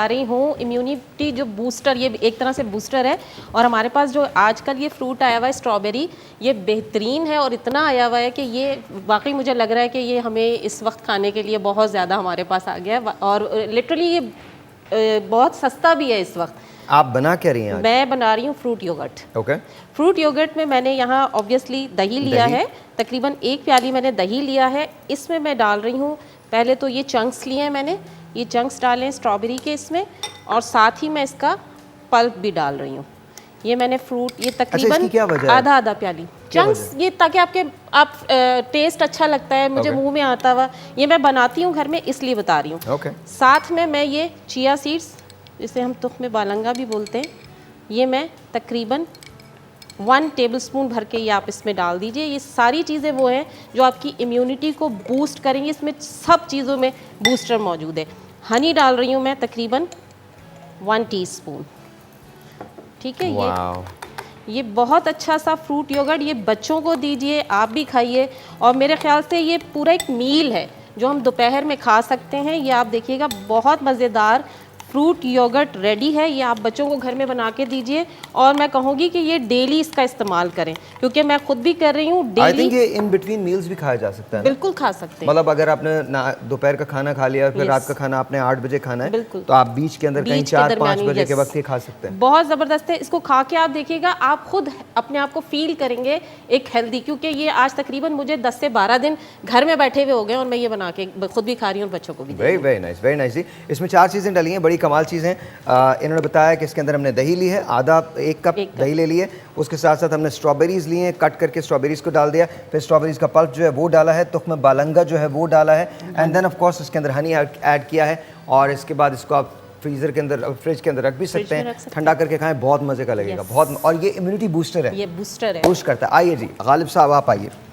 रही हूँ इम्यूनिटी जो बूस्टर, ये एक तरह से बूस्टर है। और हमारे पास जो आजकल ये फ्रूट आया हुआ है स्ट्रॉबेरी, ये बेहतरीन है और इतना आया हुआ है कि ये वाकई मुझे लग रहा है कि ये हमें इस वक्त खाने के लिए बहुत ज़्यादा हमारे पास आ गया है। और लिटरली ये बहुत सस्ता भी है इस वक्त। आप बना क्या रही हैं आज? मैं बना रही हूँ fruit yogurt. Okay. Fruit yogurt में मैंने यहाँ ऑब्वियसली दही लिया है, तकरीबन 1 प्याली मैंने दही लिया है। इसमें मैं डाल रही हूँ, पहले तो ये चंक्स लिए हैं मैंने, ये चंक्स डाले स्ट्रॉबेरी के इसमें, और साथ ही मैं इसका पल्प भी डाल रही हूँ। ये मैंने फ्रूट, ये तकरीबन आधा प्याली चंक्स, ये ताकि टेस्ट अच्छा लगता है मुझे मुंह में आता हुआ। ये मैं बनाती हूँ घर में, इसलिए बता रही हूँ। साथ में मैं ये चिया सीड्स, जिसे हम तुख्मे बालंगा भी बोलते हैं, ये मैं तकरीबन 1 टेबलस्पून भर के ये आप इसमें डाल दीजिए। ये सारी चीज़ें वो हैं जो आपकी इम्यूनिटी को बूस्ट करेंगी। इसमें सब चीज़ों में बूस्टर मौजूद है। हनी डाल रही हूँ मैं तकरीबन 1 टीस्पून। ठीक है। ये बहुत अच्छा सा फ्रूट योगर्ट, ये बच्चों को दीजिए, आप भी खाइए। और मेरे ख्याल से ये पूरा एक मील है जो हम दोपहर में खा सकते हैं। ये आप देखिएगा, बहुत मज़ेदार फ्रूट योगर्ट रेडी है। ये आप बच्चों को घर में बना के दीजिए, और मैं कहूँगी कि ये डेली इसका इस्तेमाल करें, क्योंकि मैं खुद भी कर रही हूँ डेली। आई थिंक ये इन बिटवीन मील्स भी खाया जा सकता है। बिल्कुल खा सकते हैं। मतलब अगर आपने दोपहर का खाना खा लिया, फिर रात का खाना आपने 8 बजे खाना है, तो आप बीच के अंदर कहीं 4-5 बजे के वक्त ये खा सकते हैं। बहुत ज़बरदस्त है। इसको खा के आप देखिएगा, आप खुद अपने आप को फील करेंगे एक हेल्दी, क्योंकि ये आज तकरीबन मुझे 10 से 12 दिन घर में बैठे हुए हो गए और मैं ये बना के खुद भी खा रही हूँ और बच्चों को भी। वेरी नाइस, वेरी नाइस जी। इसमें 4 चीज़ें डाली हैं, बड़ी कमाल चीज़ें। इन्होंने बताया कि इसके अंदर हमने दही ली है, आधा 1 कप दही ले लिए, उसके साथ साथ हमने स्ट्रॉबेरीज ली हैं, कट करके स्ट्रॉबेरीज को डाल दिया, फिर स्ट्रॉबेरीज का पल्प जो है वो डाला है, तुख्मे बालंगा जो है वो डाला है, एंड देन ऑफ कोर्स इसके अंदर हनी ऐड किया है। और इसके बाद इसको आप फ्रीजर के अंदर, फ्रिज के अंदर रख भी सकते हैं, ठंडा करके खाएं, बहुत मज़े का लगेगा। बहुत। और ये इम्यूनिटी बूस्टर है, ये बूस्टर है, बूस्ट करता है। आइए जी, गालिब साहब आप आइए।